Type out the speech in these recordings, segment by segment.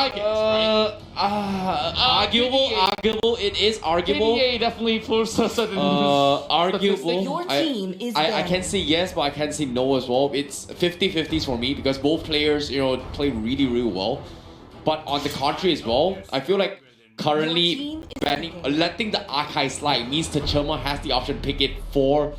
my guess, right? Arguable. It is arguable. PDA definitely proves a certain Arguable. Your team is I can say yes, but I can say no as well. It's 50-50s for me because both players, play really, really well. But on the contrary as well, I feel like currently letting the Akai slide means TERCEMAR has the option to pick it for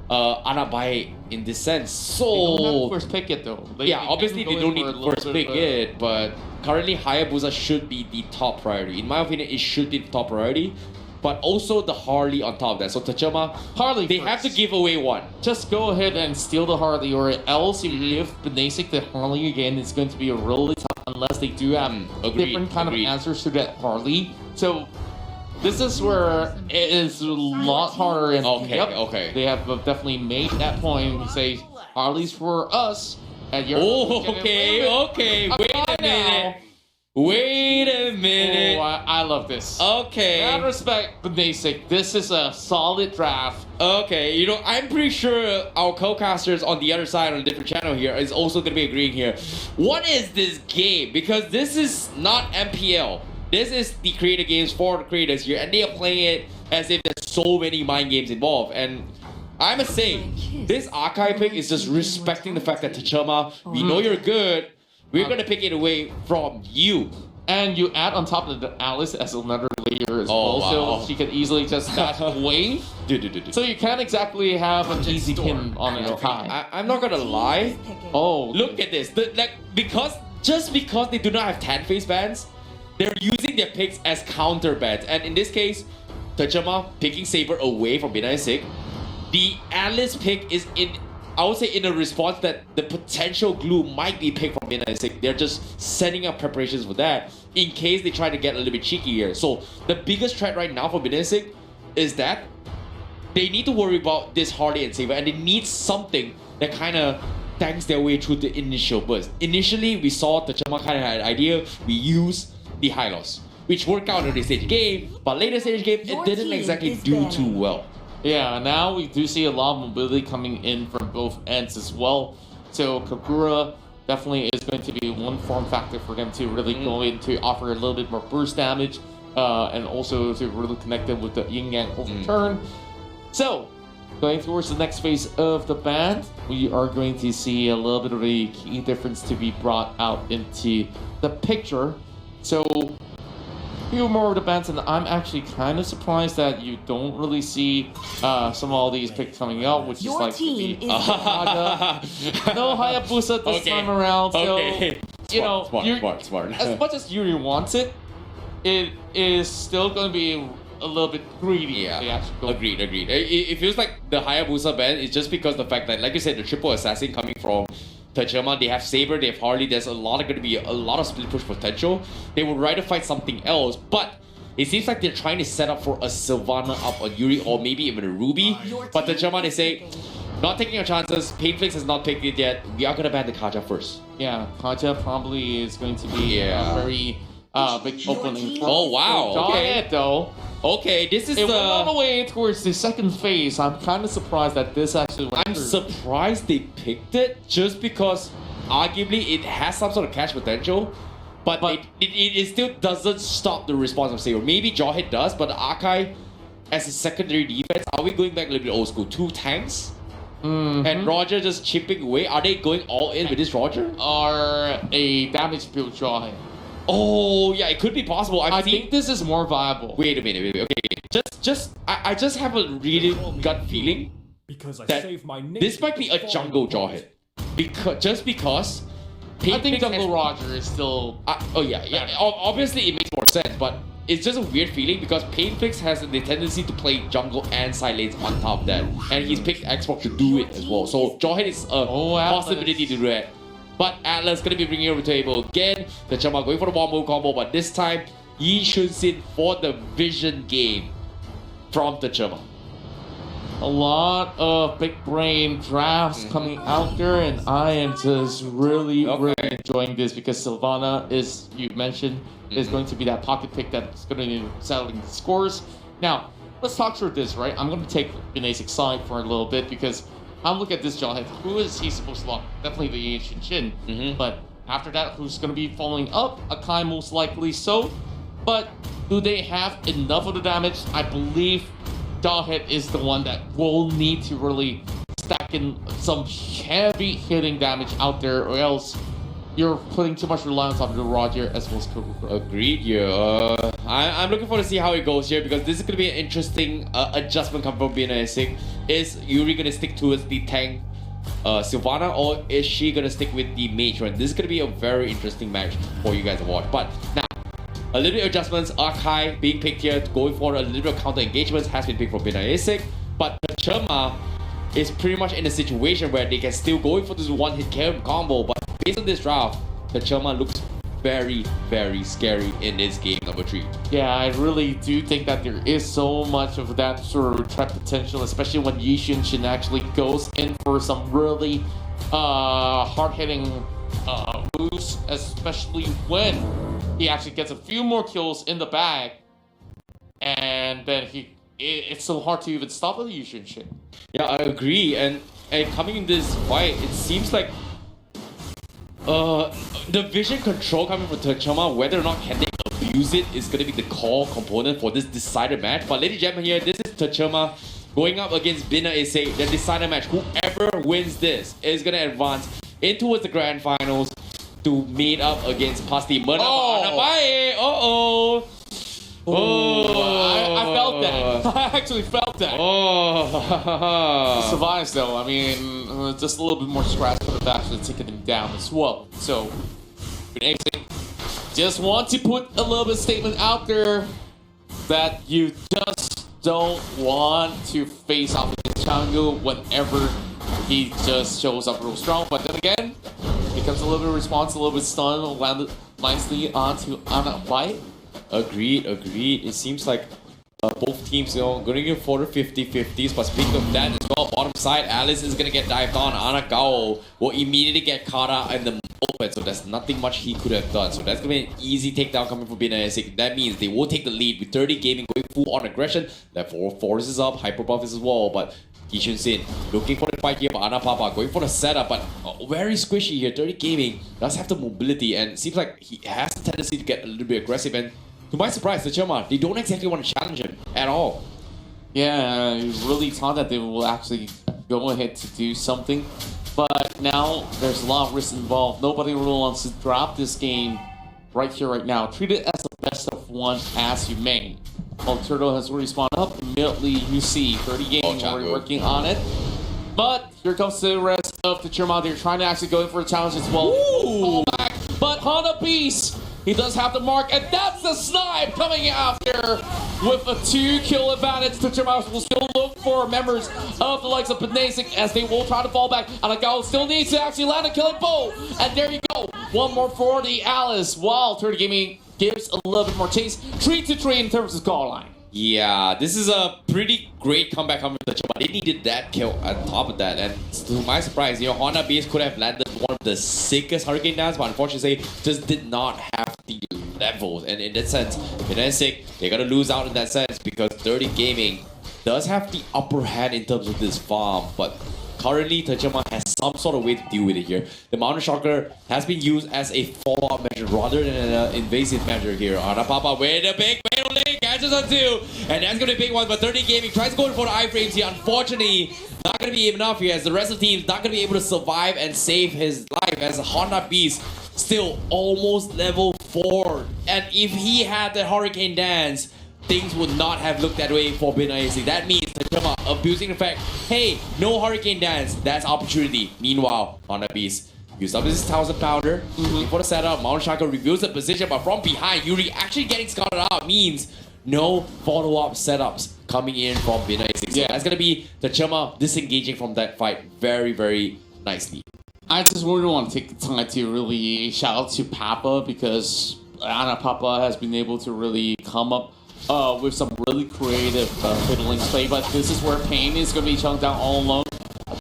Anabai in this sense. So they don't have to first pick it though. Obviously they don't need to first pick it, but currently Hayabusa should be the top priority. In my opinion, it should be the top priority. But also the Harley on top of that. So TERCEMAR, Harley they first. have to give away one. Just go ahead and steal the Harley, or else if you give BINASIC the Harley again, it's going to be a really tough unless they do have different kind of answers to that Harley. So this is where it is a lot harder. And Okay. They have definitely made that point to say Harley's for us. And you're okay. Wait a minute. Oh, I love this. Okay. And respect BINASIC. This is a solid draft. Okay, I'm pretty sure our co-casters on the other side on a different channel here is also going to be agreeing here. What is this game? Because this is not MPL. This is the creator games for the creators here, and they are playing it as if there's so many mind games involved. And I must say, this Akai pick is just respecting the fact that TERCEMAR, we know you're good. We're going to pick it away from you. And you add on top of the Alice as another layer as well, wow. So she can easily just dash away. So you can't exactly have an easy pin on an Akai. I'm not going to lie. Oh, look at this. Just because they do not have 10 face bans, they're using their picks as counter bans. And in this case, TERCEMAR picking Saber away from BINASIC. The Alice pick is I would say in a response that the potential glue might be picked from BINASIC. They're just setting up preparations for that in case they try to get a little bit cheeky here. So the biggest threat right now for BINASIC is that they need to worry about this Harley and Saber, and they need something that kind of tanks their way through the initial burst. Initially, we saw TERCEMAR kind of had an idea. We used the Hylos, which worked out in the stage game, but later stage game, it didn't exactly do too well. Yeah, now we do see a lot of mobility coming in from both ends as well. So Kagura definitely is going to be one form factor for them to really go in to offer a little bit more burst damage, and also to really connect them with the yin yang overturn. So going towards the next phase of the band, we are going to see a little bit of a key difference to be brought out into the picture. So few more of the bands, and I'm actually kind of surprised that you don't really see some of all these picks coming out, which is like the no Hayabusa this time around. So Smart. As much as Yuri wants it, it is still going to be a little bit greedy. Yeah, agreed. It feels like the Hayabusa band is just because the fact that, like you said, the triple assassin coming from TERCEMAR, they have Saber, they have Harley, there's going to be a lot of split push potential. They would rather fight something else, but it seems like they're trying to set up for a Sylvana up on Yuri or maybe even a Ruby. But TERCEMAR, they say, not taking your chances, Painflix has not picked it yet, we are going to ban the Kaja first. Yeah, Kaja probably is going to be a very big opening. Oh wow, okay. Okay, this is went all the way towards the second phase. I'm kind of surprised that this actually went I'm surprised they picked it just because arguably it has some sort of catch potential, but it still doesn't stop the response of Saber. Maybe Jawhead does, but Akai as a secondary defense, are we going back a little bit old school? 2 tanks? And Roger just chipping away. Are they going all in with this Roger? Or a damage build Jawhead? Oh yeah, it could be possible. I think this is more viable. Wait a minute. Okay. I just have a really gut feeling that this might be a jungle Jawhead. Because I think Jungle Roger is still. Obviously it makes more sense, but it's just a weird feeling because Painflix has the tendency to play jungle and side lanes on top of that, and he's picked Xbox to do it as well. So Jawhead is a possibility to do that. But Atlas gonna be bringing it over the table again. TERCEMAR going for the wombo combo, but this time Yi Shun-Sin for the vision game from TERCEMAR. A lot of big brain drafts coming out there, and I am just really enjoying this because Sylvana, is you mentioned, is going to be that pocket pick that's going to be settling the scores. Now, let's talk through this, right? I'm going to take BINASIC side for a little bit because I'm looking at this Jawhead. Who is he supposed to lock? Definitely the Yi Shun-Sin. But After that, who's going to be following up? Akai most likely so. But do they have enough of the damage? I believe Doghead is the one that will need to really stack in some heavy hitting damage out there, or else you're putting too much reliance on the Roger as well as Kokoro. Agreed, yeah. I'm looking forward to see how it goes here because this is going to be an interesting adjustment coming from BINASIC. Is Yuri going to stick towards the tank Sylvana, or is she going to stick with the mage run? This is going to be a very interesting match for you guys to watch. But now, a little bit of adjustments. Akai being picked here, going for a little bit of counter engagements has been picked for BINASIC. But TERCEMAR is pretty much in a situation where they can still go for this one-hit combo. But based on this draft, TERCEMAR looks very, very scary in this game number 3. Yeah, I really do think that there is so much of that sort of threat potential, especially when Yixin actually goes in for some really hard-hitting moves, especially when he actually gets a few more kills in the bag, and then it's so hard to even stop the Yixin shit. Yeah, I agree. And coming in this fight, it seems like the vision control coming from TERCEMAR, whether or not can they abuse it, is going to be the core component for this decider match. But ladies and gentlemen, here, this is TERCEMAR going up against BINASIC, the decider match. Whoever wins this is going to advance in towards the grand finals to meet up against Pasti Murna. Oh, I felt that. I actually felt that. He survives though. I mean, just a little bit more scratch could have actually taken him down as well. So, just want to put a little bit of statement out there that you just don't want to face off against Changu whenever he just shows up real strong. But then again, becomes a little bit response, a little bit stunned, landed nicely onto Ana White. Agreed. It seems like both teams, going to go for the 50-50s. But speaking of that as well, bottom side, Alice is going to get dived on. Anagao will immediately get caught out in the open, so there's nothing much he could have done. So that's going to be an easy takedown coming from BINASIC. That means they will take the lead with 30 Gaming going full on aggression. Therefore, Force is up, Hyper Buff is as well, but Yixun Sin looking for the fight here, but Ana Papa going for the setup, but very squishy here. 30 Gaming does have the mobility, and seems like he has the tendency to get a little bit aggressive, and to my surprise, TERCEMAR, they don't exactly want to challenge him at all. Yeah, I really thought that they will actually go ahead to do something, but now there's a lot of risk involved. Nobody really wants to drop this game right here, right now. Treat it as the best of one as you may. Well, Turtle has already spawned up. Immediately, you see 30 Gaming already working on it. But here comes the rest of the TERCEMAR. They're trying to actually go in for a challenge as well. Ooh. But Hana Beast, he does have the mark, and that's the snipe coming after with a 2-kill advantage. TERCEMAR will still look for members of the likes of BINASIC as they will try to fall back. Anagao still needs to actually land a killing blow. And there you go. One more for the Alice, while 30 Gaming gives a little bit more chase. 3-3 in terms of scoreline. Yeah, this is a pretty great comeback coming from TERCEMAR. They needed that kill on top of that, and to my surprise, Honda Base could have landed one of the sickest Hurricane Dance, but unfortunately, just did not have the levels. And in that sense, BINASIC, they're gonna lose out in that sense because 30 Gaming does have the upper hand in terms of this farm, but currently, TERCEMAR has some sort of way to deal with it here. The Mountain Shocker has been used as a follow-up measure rather than an invasive measure here. Ana Papa with a big melee, catches on 2, and that's going to be a big one, but 30 Gaming tries going for the iframes here. Unfortunately, not going to be enough here as the rest of the team's not going to be able to survive and save his life as Honda Beast still almost level 4. And if he had the Hurricane Dance, things would not have looked that way for BINASIC. That means TERCEMAR abusing the fact, hey, no Hurricane Dance, that's opportunity. Meanwhile, Honda Beast used up his 1,000 pounder, looking for the setup. Mount Shaka reveals the position, but from behind, Yuri actually getting scouted out means no follow-up setups coming in from BINASIC. So that's going to be TERCEMAR disengaging from that fight very, very nicely. I just really want to take the time to really shout out to Papa, because Ana Papa has been able to really come up with some really creative fiddling play, but this is where PEIN is going to be chunked down all alone.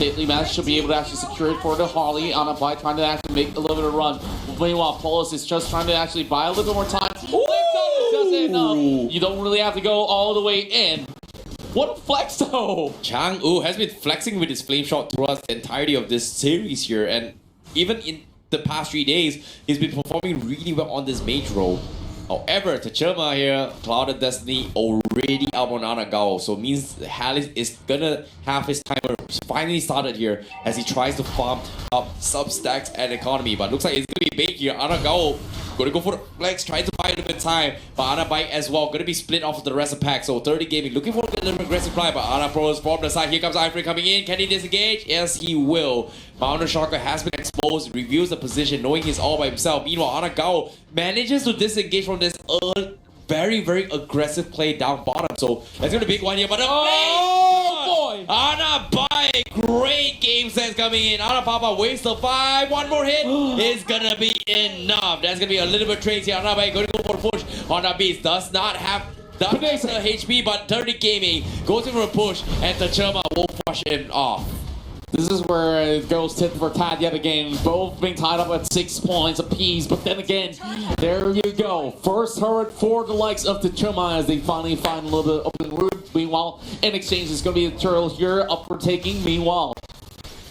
Lately managed to be able to actually secure it for the Harley on a buy, trying to actually make a little bit of run. Meanwhile, Paulus is just trying to actually buy a little bit more time. Doesn't enough. You don't really have to go all the way in. What a flex though! Chang-U has been flexing with his flame shot throughout the entirety of this series here, and even in the past 3 days, he's been performing really well on this mage role. However, TERCEMAR here, Cloud and Destiny already up on Anagao, so it means Halis is gonna have his timer finally started here as he tries to farm up sub-stacks and economy. But looks like it's gonna be big here. Anagao gonna go for the flex, trying to buy a little bit of time, but Ana bite as well, gonna be split off of the rest of pack. So 30 Gaming looking for a little aggressive play, but Ana Pros from the side. Here comes Ivory coming in. Can he disengage? Yes, he will. Mountain Shocker has been exposed, reviews the position, knowing he's all by himself. Meanwhile, Anagao manages to disengage from this very, very aggressive play down bottom. So that's gonna be a big one here, but boy! Ana Bai, great game sense coming in. Ana Papa wastes the 5. One more hit is gonna be enough. That's gonna be a little bit crazy. Ana Bai going to go for a push. Ana Beast does not have the HP, but 30 Gaming goes in for a push, and TERCEMAR will push him off. This is where it goes tit for tat yet again. Both being tied up at 6 points apiece. But then again, there you go. First turret for the likes of TERCEMAR as they finally find a little bit of open route. Meanwhile, in exchange, it's going to be a turtle here up for taking. Meanwhile,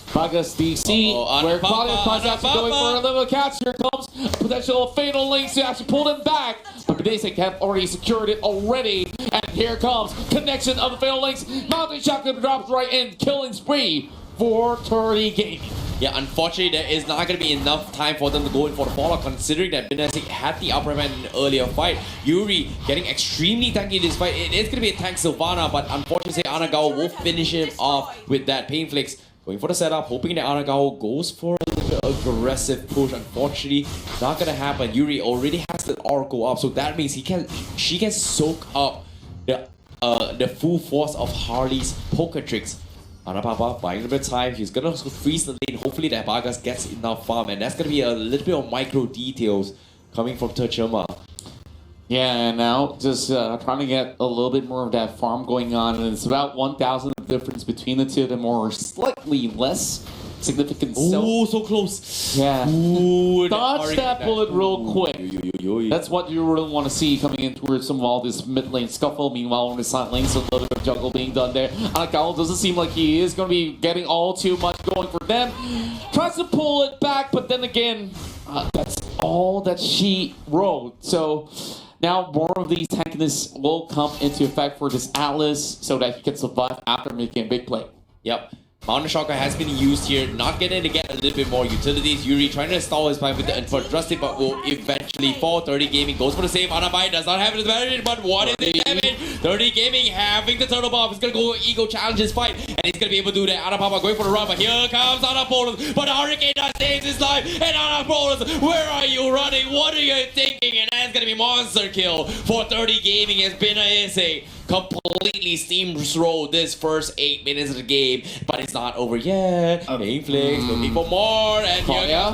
Vegas DC, where Claudia Price actually going for a little catch. Here comes potential fatal links to actually pull them back. But BINASIC have already secured it already. And here comes connection of the fatal links. Mountain Shotgun drops right in, killing spree for 30 Gaming. Yeah, unfortunately, there is not going to be enough time for them to go in for the fallout, considering that BINASIC had the upper hand in an earlier fight. Yuri getting extremely tanky in this fight. It is going to be a tank Sylvana, but unfortunately, Anagao will finish him off with that Pain Flicks. Going for the setup, hoping that Anagao goes for a little bit aggressive push. Unfortunately, not going to happen. Yuri already has the Oracle up, so that means she can soak up the full force of Harley's poker tricks. Ana Papa buying a little bit of time. He's gonna freeze the lane. Hopefully that Vargas gets enough farm, and that's gonna be a little bit of micro details coming from TERCEMAR. Yeah, and now just trying to get a little bit more of that farm going on, and it's about 1,000 difference between the two of them, or slightly less significant. Oh, so close. Yeah. Ooh, dodge that bullet real quick. Yo. That's what you really want to see coming in towards some of all this mid lane scuffle. Meanwhile, on the side lanes, a little bit of juggle being done there. Anagao doesn't seem like he is going to be getting all too much going for them. Tries to pull it back, but then again, that's all that she wrote. So now more of these tankiness will come into effect for this Atlas so that he can survive after making a big play. Yep. Mountain Shocker has been used here, not getting to get a little bit more utilities. Yuri trying to stall his fight with the Drustic, but will eventually fall. 30 Gaming goes for the save. Anabai does not have his advantage, but what is the damage? 30 Gaming having the turtle buff. He's gonna go ego challenge his fight, and he's gonna be able to do that. Anapapa going for the run, but here comes Anapolus. But Hurricane does saves his life, and Anapolus, where are you running? What are you thinking? And that's gonna be monster kill for 30 Gaming as BINASIC completely steamroll this first 8 minutes of the game, but it's not over yet. Pain Flicks looking for more, and here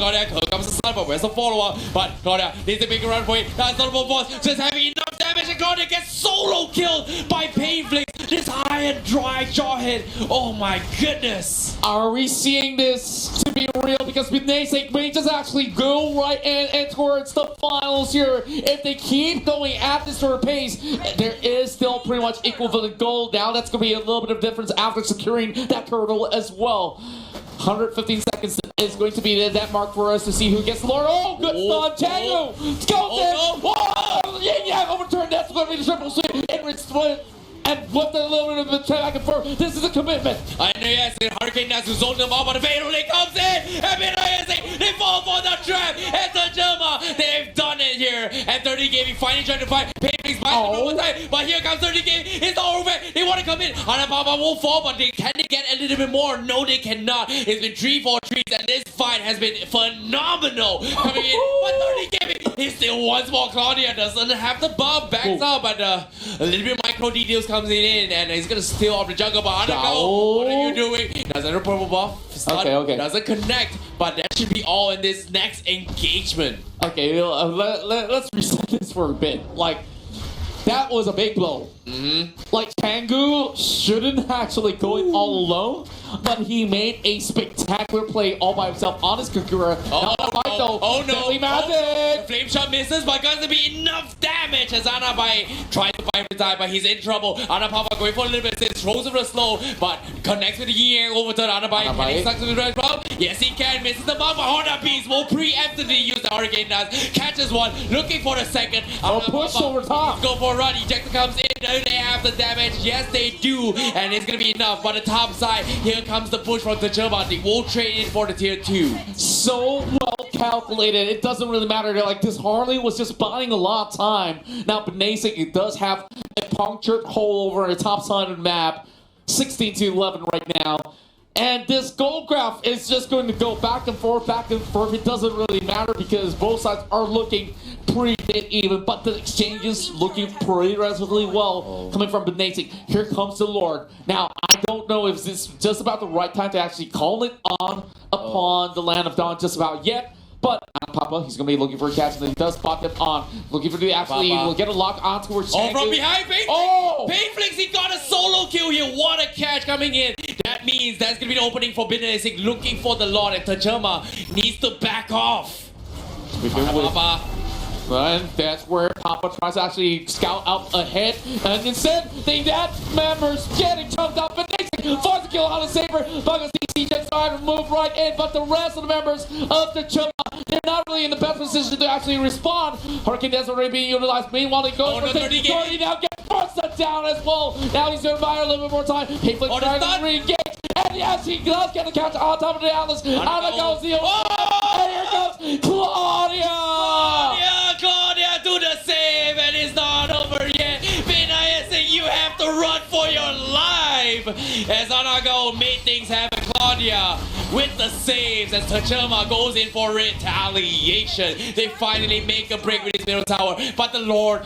comes the sun, but where's the follow-up? But Claudia needs to make a run for it. That's not a boss, just having enough damage, and Claudia gets solo killed by Pain Flicks. This high and dry jaw hit. Oh my goodness. Are we seeing this to be real? Because BINASIC may just actually go right in and towards the finals here. If they keep going at this sort of pace, there is still pretty much equivalent goal. Now that's going to be a little bit of difference after securing that turtle as well. 115 seconds is going to be that mark for us to see who gets the Lord. Oh, good stun, Tango! Let's go there! Oh, yeah, overturn. That's going to be the triple sweep. Enrich split. And flip a little bit of the back and forth. This is a commitment. I know, yes, and Hurricane has to zone them all, but the fatal link comes in, and BINASIC, they fall for the trap, and TERCEMAR, they've done it here, and 30 Gaming finally trying to fight, Pain Flicks by one time, but here comes 30 Gaming, it's all over, they want to come in, Anapapa will fall, but can they get a little bit more? No, they cannot. It's been 3-4 trees, and this fight has been phenomenal coming in, but 30 Gaming is still one small. Claudia doesn't have the buff, backs out, but a little bit of micro details comes in, and he's gonna steal off the jungle, but Anagao, what are you doing? Doesn't have a purple buff, okay. Doesn't connect, but that should be all in this next engagement. Okay, let's reset this for a bit. Like, that was a big blow. Like, Tengu shouldn't actually go in all alone, but he made a spectacular play all by himself on his Kakura. Oh no! Magic. The flame shot misses, but gonna be enough damage. damage as Anabai tries to fight for time, but he's in trouble. Anapapa going for a little bit, says throws him to slow, but connects with the yin over to Anabai. Can he sucks with the red ball? Yes, he can. Misses the mark, but Honda Beast will preemptively use the Hurricane Dance. Catches one, looking for the second. Push over top. Go for a run. Ejector comes in. Do they have the damage? Yes, they do. And it's going to be enough. But the top side, here comes the push from TERCEMAR. They will trade in for the tier 2. So well calculated. It doesn't really matter. They're like, this Harley was just buying a lot of time. Now, BINASIC, it does have a punctured hole over the top side of the map. 16-11 right now. And this gold graph is just going to go back and forth, back and forth. It doesn't really matter because both sides are looking pretty bit even, but the exchanges looking pretty relatively well coming from BINASIC. Here comes the Lord. Now, I don't know if this is just about the right time to actually call it on upon the Land of Dawn just about yet. But Papa, he's going to be looking for a catch, and then he does spot them on. Looking for the actually, will get a lock on towards Oh, from behind, Pain Flicks, he got a solo kill here. What a catch coming in. That means that's going to be the opening for BINASIC, looking for the Lord, and TERCEMAR needs to back off. Papa. And that's where Papa tries to actually scout out ahead. And instead, the that members getting chunked up. BINASIC forced to kill on the Saber. Buggles DC just trying to move right in. But the rest of the members of the TERCEMAR, they're not really in the best position to actually respond. Hurricane Dance already being utilized. Meanwhile, they go for 30 now gets forced down as well. Now he's going to buy a little bit more time. Payflip trying to re-engage. And yes, he does get the catch on top of the Atlas. Out goes the and here comes Claudia. Claudia, do the save, and it's not over yet. BINASIC, you have to run for your life. As Anago made things happen, Claudia with the saves as TERCEMAR goes in for retaliation. They finally make a break with his middle tower, but the Lord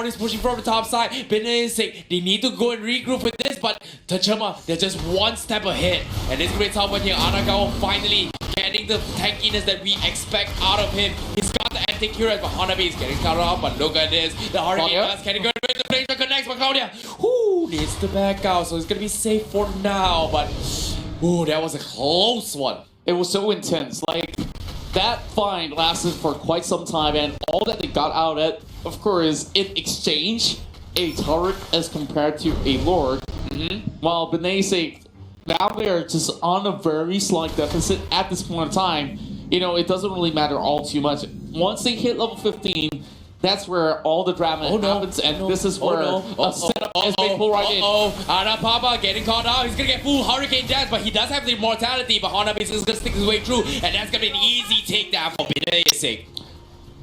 is pushing from the top side. BINASIC, they need to go and regroup with this, but TERCEMAR, they're just one step ahead. And this great top one here, Anago finally getting the tankiness that we expect out of him. He's got the anti-curate, but Hanabi is getting cut off, but look at this. The Hurricane does can go into the place that connects, but Claudia, needs to back out, so it's gonna be safe for now, but that was a close one. It was so intense. Like, that fight lasted for quite some time, and all that they got out of it, of course, is in exchange a turret as compared to a Lord. While BINASIC, now they're just on a very slight deficit at this point in time. You know, it doesn't really matter all too much. Once they hit level 15, that's where all the drama happens, and this is where a setup is being pulled right in. Anapapa getting caught out. He's gonna get full Hurricane Dance, but he does have the immortality, but Honda is gonna stick his way through, and that's gonna be an easy takedown for BINASIC.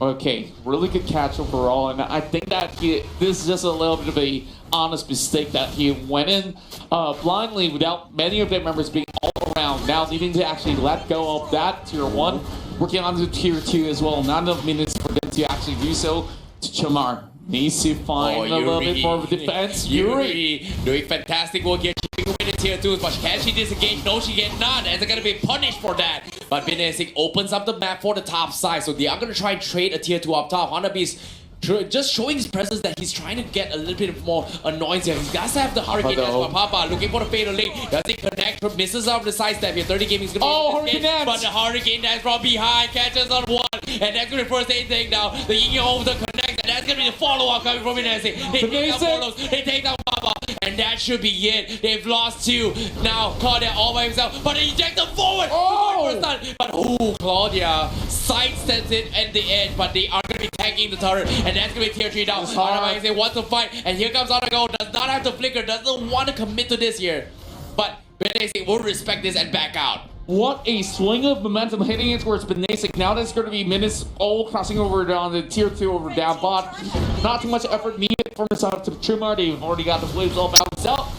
Okay, really good catch overall, and I think that this is just a little bit of a honest mistake that he went in blindly without many of their members being all around. Now needing to actually let go of that tier 1, working on to tier 2 as well. Not enough minutes for them to actually do so. TERCEMAR needs to find a little bit more of a defense. Yuri doing fantastic work here, chipping away the tier 2s, but can she disengage? No, she cannot, and they're gonna be punished for that. But BINASIC opens up the map for the top side, so they are gonna try and trade a tier 2 up top. Hanabi's just showing his presence that he's trying to get a little bit more annoyance here. He does have the Hurricane Dance for Papa, looking for the fatal link. Does he connect? Misses out the side step here. 30 Gaming is going to Hurricane Dance! But the Hurricane Dance from behind catches on one. And that's going to be first aid takedown. The Yin over the connect, and that's going to be the follow-up coming from BINASIC. They take down Polos, they take down Papa, and that should be it. They've lost 2. Now Claudia all by himself, but they eject them forward. But Claudia sidesteps it at the end, but they are going to be tanking the turret, and that's going to be tier 3 down. They want to fight, and here comes Anago. Does not have to flicker, doesn't want to commit to this here. But BINASIC will respect this and back out. What a swing of momentum heading in towards BINASIC. Now there's going to be minutes all crossing over down the tier 2 over down bot. Not too much effort needed from the side of TERCEMAR. They've already got the waves all balanced out.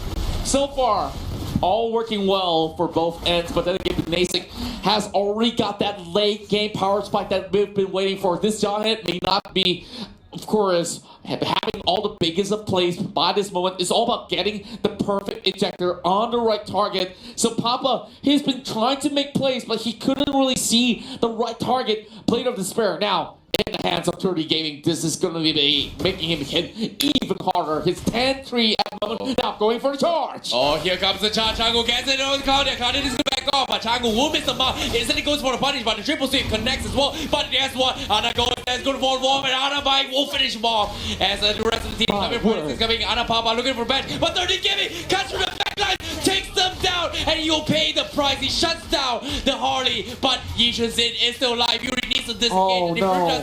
So far, all working well for both ends, but then again, BINASIC has already got that late game power spike that we've been waiting for. This Giant may not be, of course, having all the biggest of plays by this moment. It's all about getting the perfect ejector on the right target. So Papa, he's been trying to make plays, but he couldn't really see the right target. Blade of Despair. Now, in the hands of 30 Gaming, this is going to be making him hit even harder. His 10-3 at the moment. Now going for the charge. Here comes the charge. Chango gets it over the Claudia. Claudia is back off, but Changu will miss the mark. Instantly goes for the punish, but the triple sweep connects as well. But guess what? Ana goes, that's good for Warm, and Ana Bike will finish him off. As the rest of the team is coming, Ana Papa looking for bench, but 30 Gimme cuts through the backline, takes them down, and you'll pay the price. He shuts down the Harley, but Yishan Zin is still alive. Yuri needs to disengage.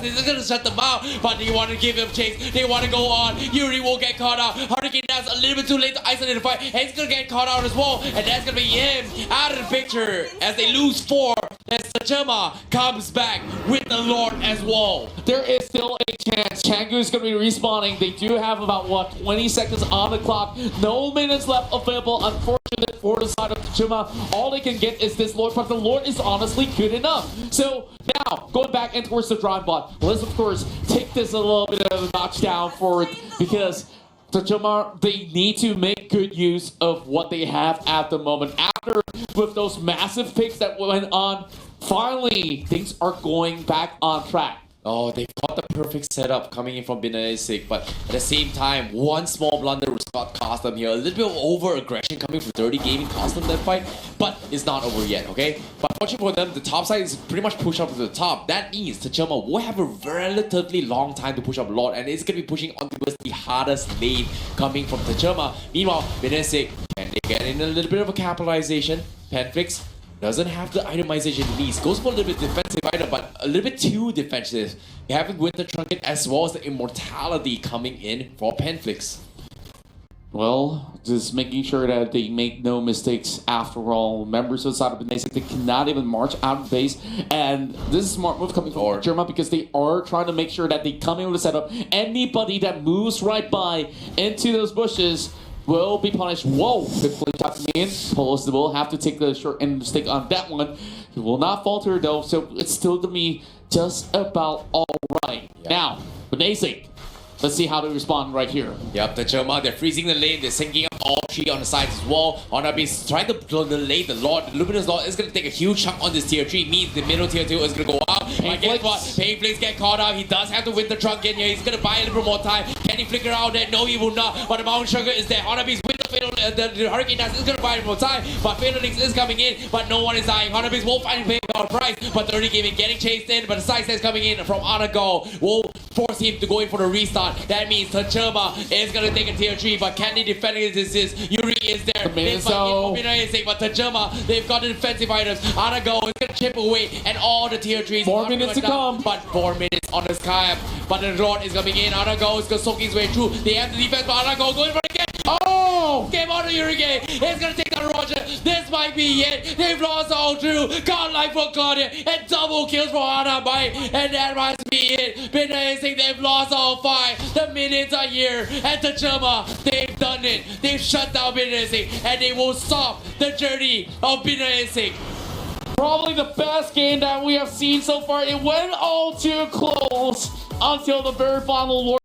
He's going to shut them out, but they want to give him chase. They want to go on. Yuri will get caught out. Hurricane Dance a little bit too late to isolate the fight. And he's going to get caught out as well, and that's going to be him out of the picture as they lose 4. As TERCEMAR comes back with the Lord as well. There is still a chance. Changu is going to be respawning. They do have about, 20 seconds on the clock. No minutes left available. Unfortunate for the side of TERCEMAR. All they can get is this Lord, but the Lord is honestly good enough. So now, going back in towards the drive bot, let's of course take this a little bit of a notch down forward because TERCEMAR, they need to make good use of what they have at the moment. After, with those massive picks that went on, finally, things are going back on track. Oh, they've got the perfect setup coming in from BINASIC, but at the same time, one small blunder was got cost them here. A little bit of over-aggression coming from Dirty Gaming cost them that fight, but it's not over yet, okay? But fortunately for them, the top side is pretty much pushed up to the top. That means TERCEMAR will have a relatively long time to push up Lord, and it's going to be pushing on towards the hardest lane coming from TERCEMAR. Meanwhile, BINASIC, can they get in a little bit of a capitalization? Penflix doesn't have the itemization he needs. Goes for a little bit defensive item, but a little bit too defensive. Having Winter Trinket as well as the immortality coming in for Penflix. Well, just making sure that they make no mistakes after all. Members of the side of BINASIC, they cannot even march out of base. And this is a smart move coming from TERCEMAR because they are trying to make sure that they come in with a setup. Anybody that moves right by into those bushes will be punished. Whoa, good play shot coming in. Polos will have to take the short end of the stick on that one. He will not falter though, so it's still to me just about alright. Yep. Now, BINASIC, let's see how they respond right here. Yep, TERCEMAR, they're freezing the lane, they're sinking up all 3 on the sides as well. Honor is trying to delay the Lord. The Luminous Lord is going to take a huge chunk on this tier 3, means the middle tier 2 is going to go out. But guess what? Painflix get caught out. He does have to win the trunk in here. He's going to buy a little bit more time. Can he flicker out there? No, he will not. But the Mountain Sugar is there. Honor with the fatal, the Hurricane Dance is going to buy a little more time. But Fatal Links is coming in, but no one is dying. Honor will finally pay our price. But 30 Gaming getting chased in, but the side steps coming in from Anago will force him to go in for the restart. That means TERCEMAR is going to take a tier 3, but can they defend against this? Yuri is there. They fight in but TERCEMAR, they've got the defensive items. Anago is going to chip away, and all the tier 3s. 4 minutes to come. But 4 minutes on the sky. But the Lord is coming in. Anago is going to soak his way through. They have the defense, but Anago going for it again. Oh! Game on to Yuri. It's going to take down Roger. This might be it. They've lost all through. Godlike for Claudia. And double kills for Anabai. And that must be it. BINASIC, they've lost all 5. The minutes are here. And TERCEMAR, they've done it. They've shut down BINASIC. And they will stop the journey of BINASIC. Probably the best game that we have seen so far. It went all too close until the very final Lord